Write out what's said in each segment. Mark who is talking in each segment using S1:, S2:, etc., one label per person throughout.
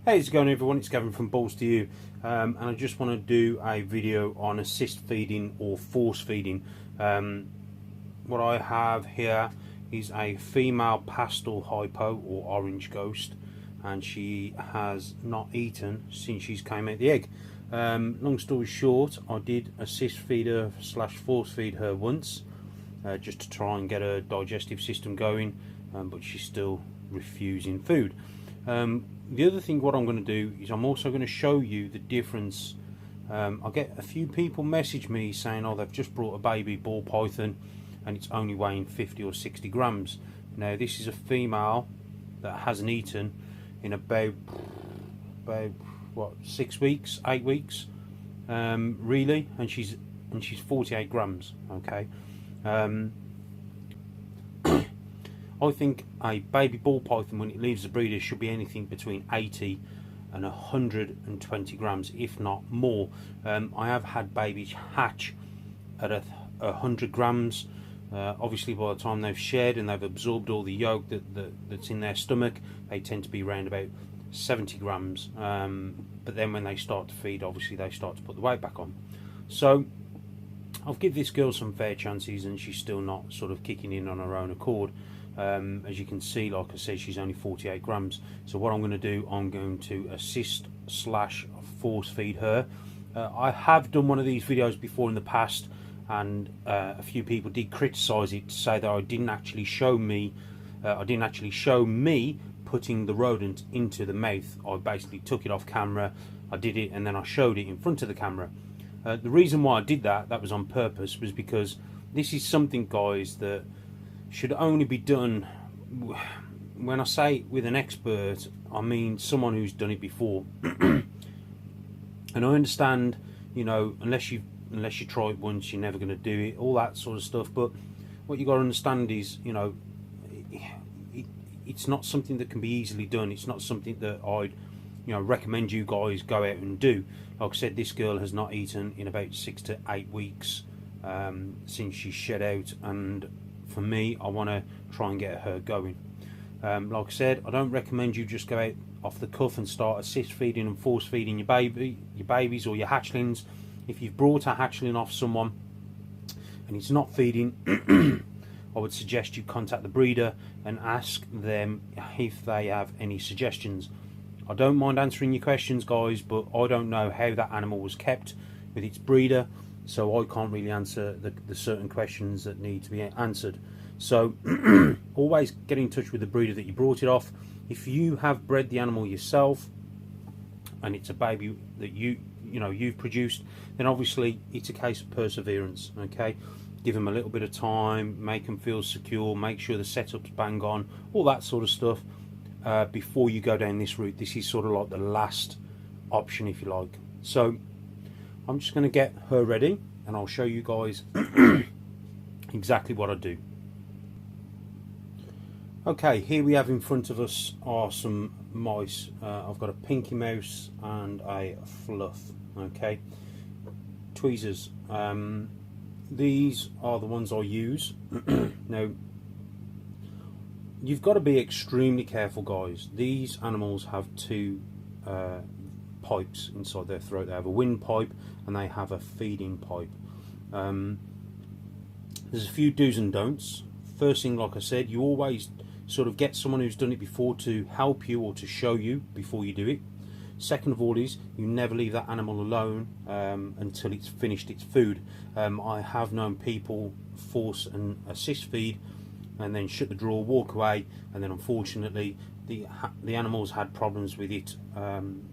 S1: Hey, how's it going everyone? It's Gavin from Balls to You, and I just want to do a video on assist feeding or force feeding. What I have here is a female pastel hypo or orange ghost, and she has not eaten since she's came out the egg. Long story short, I did assist feed her / force feed her once, just to try and get her digestive system going, but she's still refusing food. The other thing what I'm going to do is I'm also going to show you the difference. I get a few people message me saying, oh, they've just brought a baby ball python and it's only weighing 50 or 60 grams. Now this is a female that hasn't eaten in about what, 6 weeks, 8 weeks, really, and she's 48 grams. Okay. I think a baby ball python, when it leaves the breeder, should be anything between 80 and 120 grams, if not more. I have had babies hatch at 100 grams. Obviously, by the time they've shed and they've absorbed all the yolk that's in their stomach, they tend to be around about 70 grams. But then when they start to feed, obviously they start to put the weight back on. So I'll give this girl some fair chances, and she's still not sort of kicking in on her own accord. As you can see, like I said, she's only 48 grams. So what I'm going to do, I'm going to assist / force feed her. I have done one of these videos before in the past, and a few people did criticise it to say that I didn't actually show me putting the rodent into the mouth. I basically took it off camera, I did it, and then I showed it in front of the camera. The reason why I did that was on purpose, was because this is something, guys, that should only be done, when I say with an expert, I mean someone who's done it before. And I understand, you know, unless you try it once, you're never going to do it, all that sort of stuff. But what you got to understand is, you know, it's not something that can be easily done. It's not something that I'd, you know, recommend you guys go out and do. Like I said, this girl has not eaten in about 6 to 8 weeks since she shed out, and for me, I want to try and get her going. Like I said, I don't recommend you just go out off the cuff and start assist feeding and force feeding your babies or your hatchlings. If you've brought a hatchling off someone and it's not feeding, I would suggest you contact the breeder and ask them if they have any suggestions. I don't mind answering your questions, guys, but I don't know how that animal was kept with its breeder, so I can't really answer the certain questions that need to be answered. So always get in touch with the breeder that you brought it off. If you have bred the animal yourself and it's a baby that you've produced, then obviously it's a case of perseverance. Okay, give them a little bit of time, make them feel secure, make sure the setup's bang on, all that sort of stuff, before you go down this route. This is sort of like the last option, if you like. So I'm just going to get her ready and I'll show you guys exactly what I do. Okay, here we have in front of us are some mice. I've got a pinky mouse and a fluff. Okay, tweezers. These are the ones I use. Now, you've got to be extremely careful, guys. These animals have two pipes inside their throat. They have a windpipe and they have a feeding pipe. There's a few do's and don'ts. First thing, like I said, you always sort of get someone who's done it before to help you or to show you before you do it. Second of all is you never leave that animal alone until it's finished its food. I have known people force and assist feed and then shut the drawer, walk away, and then unfortunately the animals had problems with it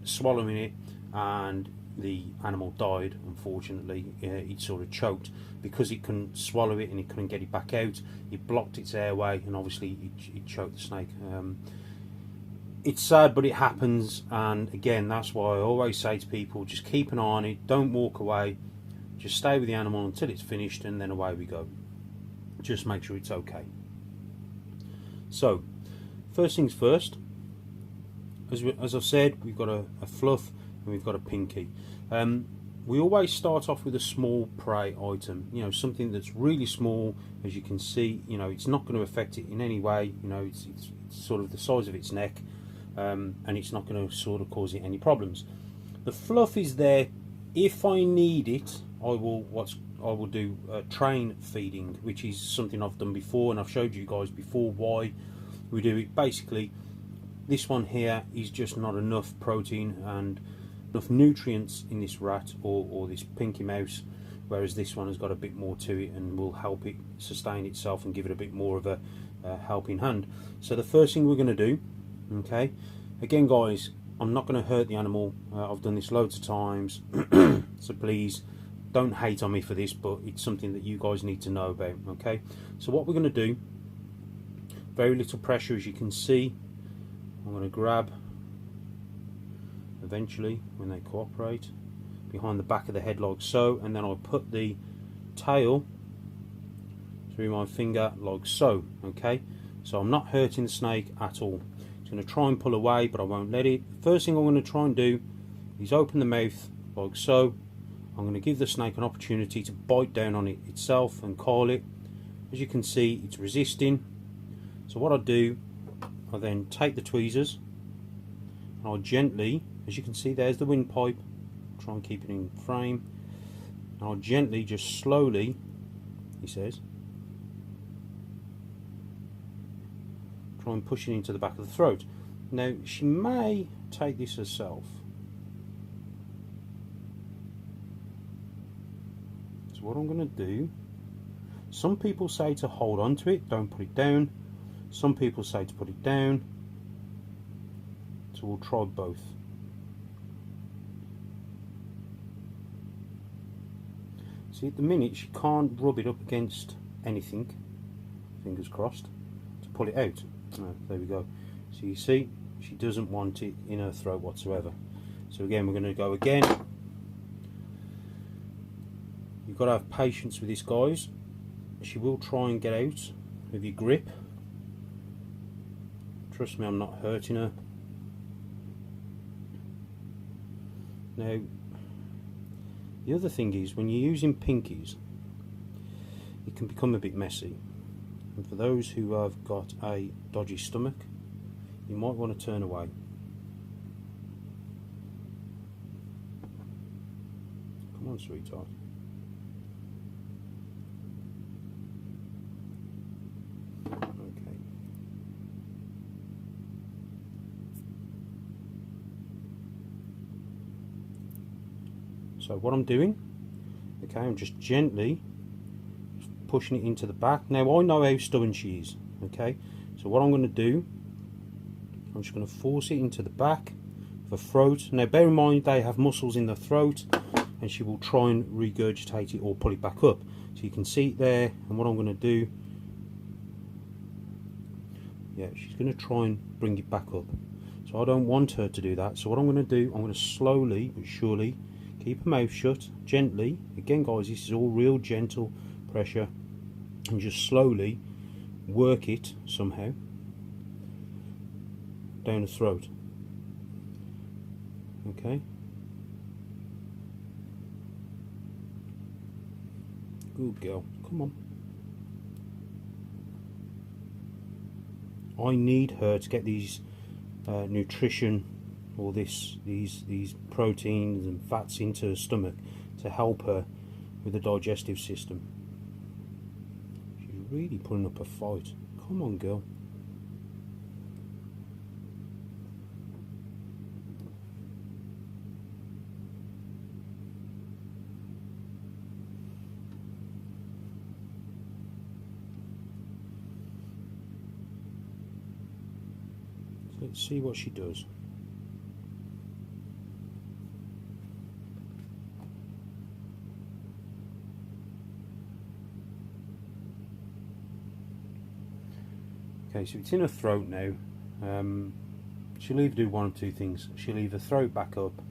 S1: swallowing it, and the animal died. Unfortunately, it sort of choked because it couldn't swallow it and it couldn't get it back out. It blocked its airway, and obviously it choked the snake. It's sad, but it happens. And again, that's why I always say to people, just keep an eye on it, don't walk away, just stay with the animal until it's finished, and then away we go. Just make sure it's okay. So first things first, as I've said, we've got a fluff and we've got a pinky. We always start off with a small prey item, you know, something that's really small. As you can see, you know, it's not going to affect it in any way. You know, it's sort of the size of its neck. and it's not going to sort of cause it any problems. The fluff is there. If I need it, I will do train feeding, which is something I've done before, and I've showed you guys before why we do it. Basically, this one here is just not enough protein and enough nutrients in this rat or this pinky mouse, whereas this one has got a bit more to it and will help it sustain itself and give it a bit more of a helping hand. So the first thing we're going to do, okay, again guys, I'm not going to hurt the animal. I've done this loads of times, so please don't hate on me for this, but it's something that you guys need to know about. Okay, so what we're going to do, very little pressure, as you can see. I'm going to grab, eventually when they cooperate, behind the back of the head like so, and then I'll put the tail through my finger like so. Okay, so I'm not hurting the snake at all. It's going to try and pull away, but I won't let it. First thing I'm going to try and do is open the mouth like so. I'm going to give the snake an opportunity to bite down on it itself and coil it. As you can see, it's resisting. So what I do, I then take the tweezers and I gently, as you can see, there's the windpipe. Try and keep it in frame. And I'll gently, just slowly, he says, try and push it into the back of the throat. Now she may take this herself. So what I'm going to do, some people say to hold on to it, don't put it down. Some people say to put it down. So we'll try both. See, at the minute she can't rub it up against anything, fingers crossed, to pull it out. Oh, there we go. So you see, she doesn't want it in her throat whatsoever. So again, we're going to go again. You've got to have patience with this, guys. She will try and get out with your grip. Trust me, I'm not hurting her. Now, the other thing is, when you're using pinkies, it can become a bit messy. And for those who have got a dodgy stomach, you might want to turn away. Come on, sweetheart. Okay. So what I'm doing, okay, I'm just gently pushing it into the back. Now I know how stubborn she is, okay, so what I'm going to do, I'm just going to force it into the back of the throat. Now bear in mind, they have muscles in the throat and she will try and regurgitate it or pull it back up. So you can see it there, and what I'm going to do, yeah, she's going to try and bring it back up. So I don't want her to do that. So what I'm going to do, I'm going to slowly but surely keep her mouth shut, gently. Again guys, this is all real gentle pressure, and just slowly work it somehow down the throat. Okay. Good girl. Come on. I need her to get these nutrition, or these proteins and fats into her stomach to help her with the digestive system. She's really putting up a fight. Come on, girl. So let's see what she does. Okay, so it's in her throat now. She'll either do one of two things. She'll either throw it back up,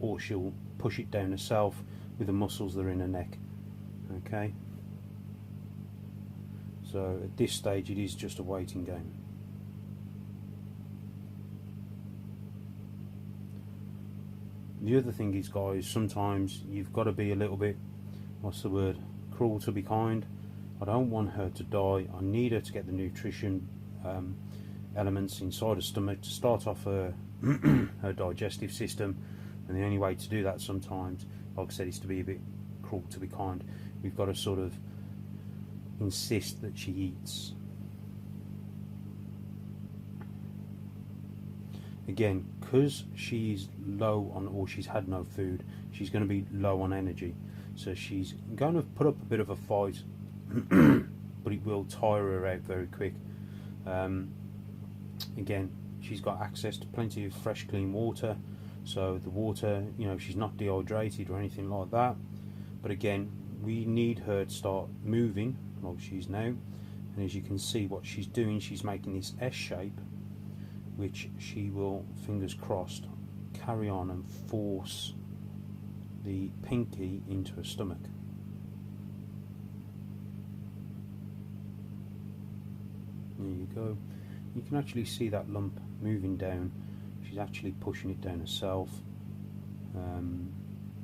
S1: or she'll push it down herself with the muscles that are in her neck. Okay. So at this stage it is just a waiting game. The other thing is, guys, sometimes you've got to be a little bit, what's the word, cruel to be kind. I don't want her to die. I need her to get the nutrition elements inside her stomach to start off her her digestive system. And the only way to do that sometimes, like I said, is to be a bit cruel to be kind. We've got to sort of insist that she eats. Again, because she's low on, or she's had no food, she's going to be low on energy, so she's going to put up a bit of a fight, but it will tire her out very quick. Again, she's got access to plenty of fresh clean water, so the water, you know, she's not dehydrated or anything like that. But again, we need her to start moving like she's now, and as you can see what she's doing, she's making this S shape, which she will, fingers crossed, carry on and force the pinky into her stomach. There you go. You can actually see that lump moving down. She's actually pushing it down herself,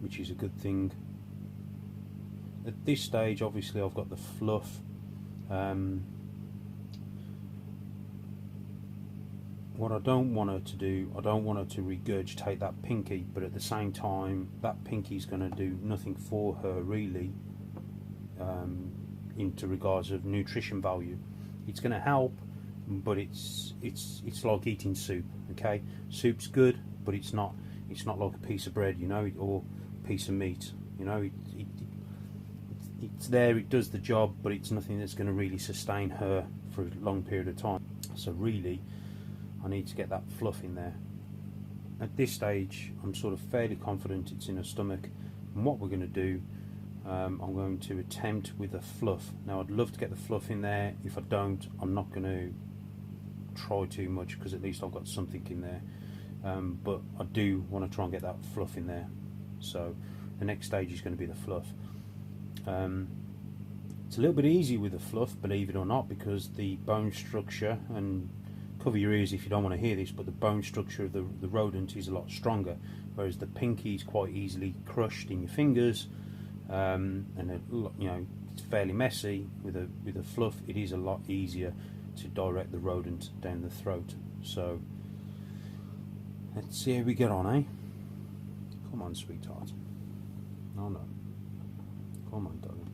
S1: which is a good thing. At this stage, obviously, I've got the fluff. What I don't want her to do, I don't want her to regurgitate that pinky, but at the same time, that pinky is going to do nothing for her really, into regards of nutrition value. It's going to help, but it's like eating soup. Okay, soup's good, but it's not like a piece of bread, you know, or a piece of meat. You know, it's there, it does the job, but it's nothing that's going to really sustain her for a long period of time. So really, I need to get that fluff in there. At this stage, I'm sort of fairly confident it's in her stomach, and what we're going to do, I'm going to attempt with the fluff. Now, I'd love to get the fluff in there. If I don't, I'm not going to try too much, because at least I've got something in there. But I do want to try and get that fluff in there. So the next stage is going to be the fluff. It's a little bit easier with the fluff, believe it or not, because the bone structure, and cover your ears if you don't want to hear this, but the bone structure of the rodent is a lot stronger, whereas the pinky is quite easily crushed in your fingers, and you know, it's fairly messy. With a fluff, it is a lot easier to direct the rodent down the throat. So let's see how we get on, eh? Come on, sweetheart. Oh no. Come on, darling.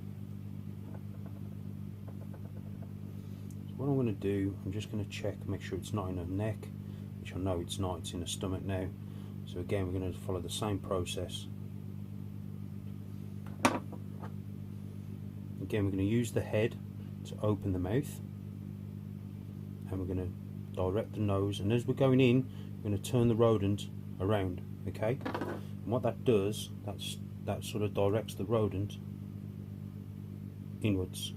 S1: So what I'm going to do, I'm just going to check, make sure it's not in her neck, which I know it's not, it's in her stomach now. So again, we're going to follow the same process. Again, we're going to use the head to open the mouth, and we're going to direct the nose, and as we're going in, we're going to turn the rodent around, okay? And what that does, that sort of directs the rodent inwards.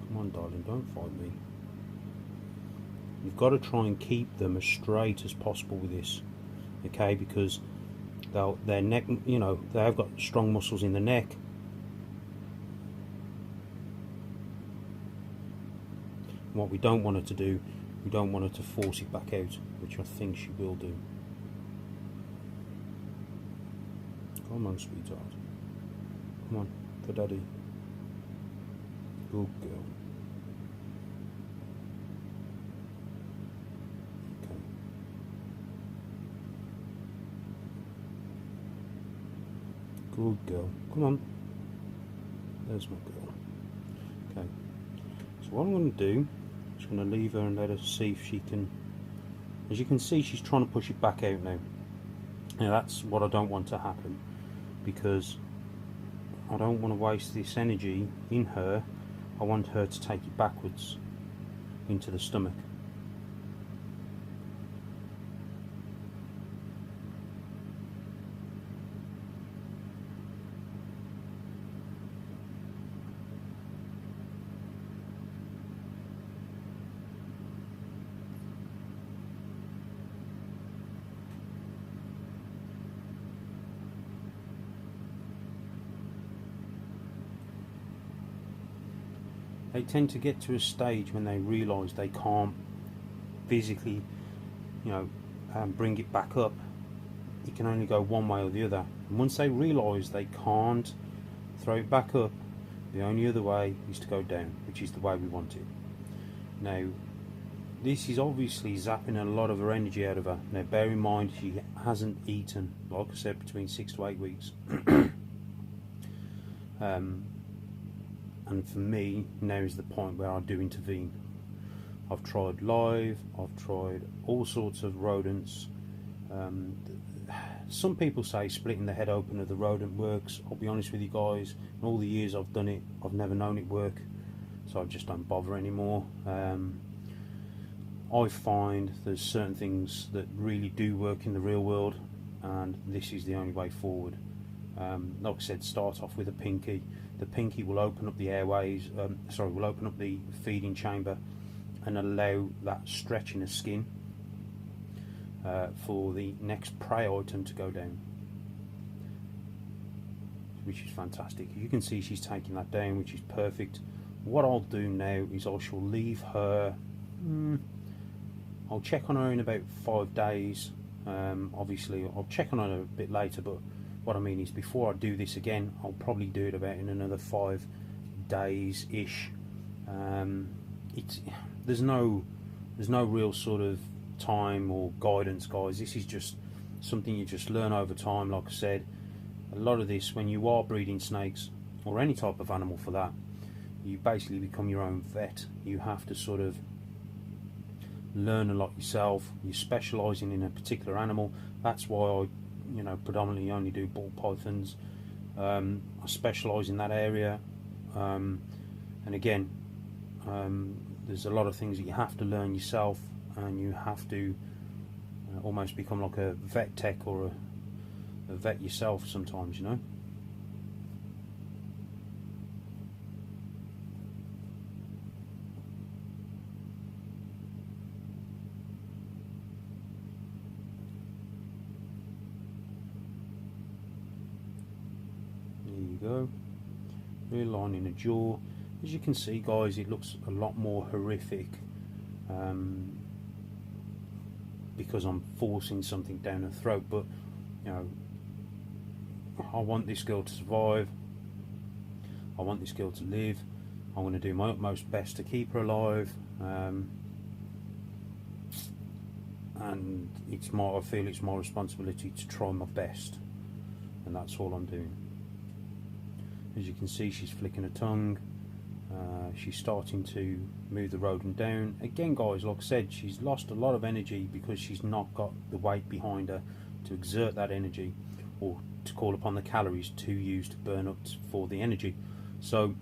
S1: Come on, darling, don't fight me. You've got to try and keep them as straight as possible with this, okay? Because their neck, you know, they have got strong muscles in the neck. What we don't want her to do, we don't want her to force it back out, which I think she will do. Come on, sweetheart. Come on, for daddy. Good girl. Okay. Good girl. Come on. There's my girl. Okay. So what I'm going to do, I'm just going to leave her and let her see if she can. As you can see, she's trying to push it back out now. Now that's what I don't want to happen, because I don't want to waste this energy in her. I want her to take it backwards into the stomach. They tend to get to a stage when they realise they can't physically, you know, bring it back up. It can only go one way or the other. And once they realise they can't throw it back up, the only other way is to go down, which is the way we want it. Now, this is obviously zapping a lot of her energy out of her. Now, bear in mind, she hasn't eaten, like I said, between 6 to 8 weeks. And for me, now is the point where I do intervene. I've tried live, I've tried all sorts of rodents. Some people say splitting the head open of the rodent works. I'll be honest with you guys, in all the years I've done it, I've never known it work, so I just don't bother anymore. I find there's certain things that really do work in the real world, and this is the only way forward. Like I said, start off with a pinky. The pinky will open up the airways, will open up the feeding chamber and allow that stretching of skin for the next prey item to go down, which is fantastic. You can see she's taking that down, which is perfect. What I'll do now is I shall leave her. I'll check on her in about 5 days. Obviously I'll check on her a bit later, but what I mean is before I do this again, I'll probably do it about in another 5 days ish. There's no real sort of time or guidance, guys. This is just something you just learn over time. Like I said, a lot of this, when you are breeding snakes or any type of animal for that, you basically become your own vet. You have to sort of learn a lot yourself. You're specialising in a particular animal. That's why I predominantly only do ball pythons. I specialise in that area, and again, there's a lot of things that you have to learn yourself, and you have to almost become like a vet tech or a vet yourself sometimes, There you go, realigning the jaw. As you can see, guys, it looks a lot more horrific because I'm forcing something down her throat, but I want this girl to survive. I want this girl to live. I'm going to do my utmost best to keep her alive, and I feel it's my responsibility to try my best, and that's all I'm doing. As you can see, she's flicking her tongue. She's starting to move the rodent down. Again, guys, like I said, she's lost a lot of energy because she's not got the weight behind her to exert that energy, or to call upon the calories to use to burn up for the energy. So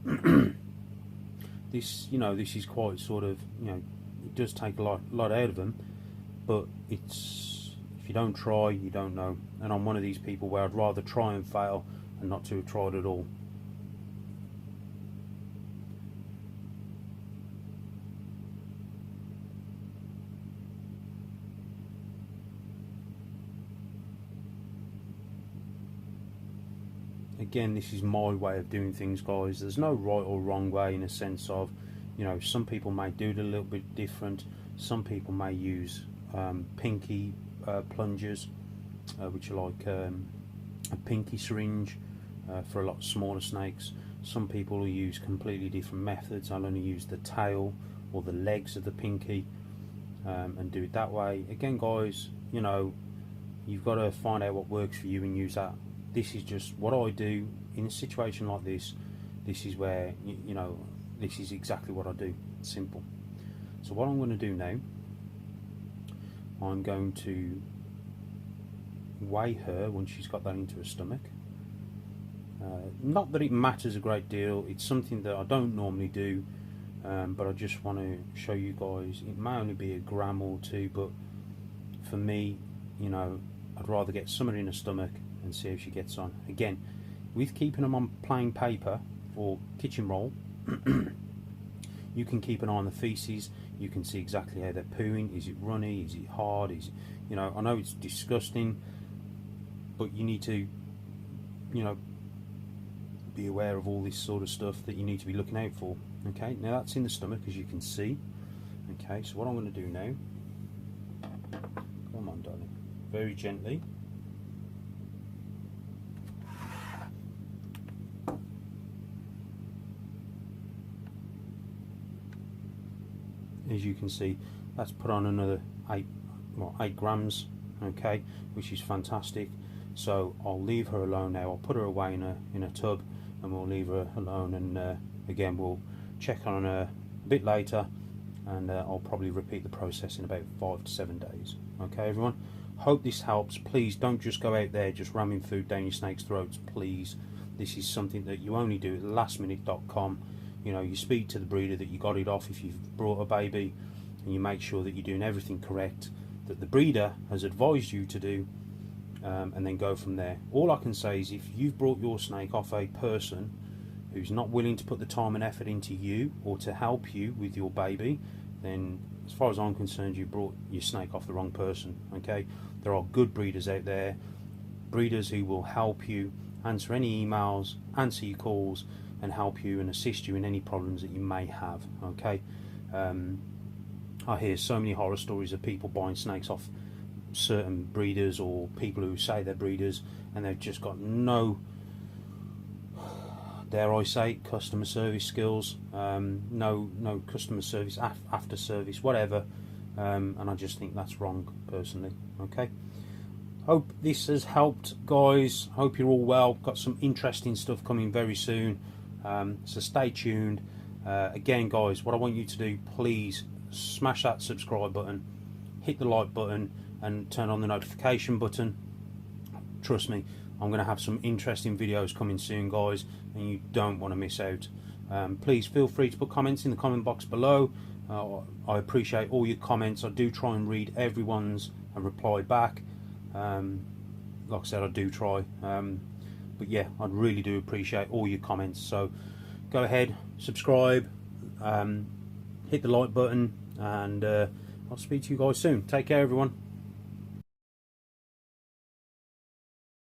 S1: this is quite sort of, it does take a lot out of them, but it's, if you don't try, you don't know. And I'm one of these people where I'd rather try and fail and not to have tried at all. Again, this is my way of doing things, guys. There's no right or wrong way, in a sense of, some people may do it a little bit different. Some people may use pinky plungers, which are like a pinky syringe for a lot smaller snakes. Some people will use completely different methods. I'll only use the tail or the legs of the pinky and do it that way. Again, guys, you've got to find out what works for you and use that. This is just what I do in a situation like this. This is where, this is exactly what I do. It's simple. So what I'm going to do now, I'm going to weigh her when she's got that into her stomach. Not that it matters a great deal. It's something that I don't normally do, but I just want to show you guys. It may only be a gram or two, but for me, I'd rather get somewhere in her stomach and see how she gets on. Again, with keeping them on plain paper or kitchen roll, you can keep an eye on the feces. You can see exactly how they're pooing. Is it runny? Is it hard? Is it, I know it's disgusting, but you need to, be aware of all this sort of stuff that you need to be looking out for. Okay, now that's in the stomach, as you can see. Okay, so what I'm going to do now, come on, darling, very gently. as you can see, that's put on another 8 grams, okay, which is fantastic. So I'll leave her alone now. I'll put her away in a tub, and we'll leave her alone, and again we'll check on her a bit later, and I'll probably repeat the process in about 5 to 7 days. Okay, everyone, hope this helps. Please don't just go out there just ramming food down your snake's throats, please. This is something that you only do at lastminute.com. You know, you speak to the breeder that you got it off if you've brought a baby, and you make sure that you're doing everything correct that the breeder has advised you to do, and then go from there. All I can say is, if you've brought your snake off a person who's not willing to put the time and effort into you or to help you with your baby, then as far as I'm concerned, you brought your snake off the wrong person. Okay, there are good breeders out there, breeders who will help you, answer any emails, answer your calls, and help you and assist you in any problems that you may have. Okay, I hear so many horror stories of people buying snakes off certain breeders or people who say they're breeders, and they've just got no, dare I say, customer service skills, no customer service, after service, whatever, and I just think that's wrong personally. Okay, hope this has helped, guys. Hope you're all well. Got some interesting stuff coming very soon, so stay tuned. Again, guys, what I want you to do, please smash that subscribe button, hit the like button, and turn on the notification button. Trust me, I'm going to have some interesting videos coming soon, guys, and you don't want to miss out. Please feel free to put comments in the comment box below. I appreciate all your comments. I do try and read everyone's and reply back. Like I said, I do try, but yeah, I really do appreciate all your comments. So go ahead, subscribe, hit the like button, and I'll speak to you guys soon. Take care, everyone.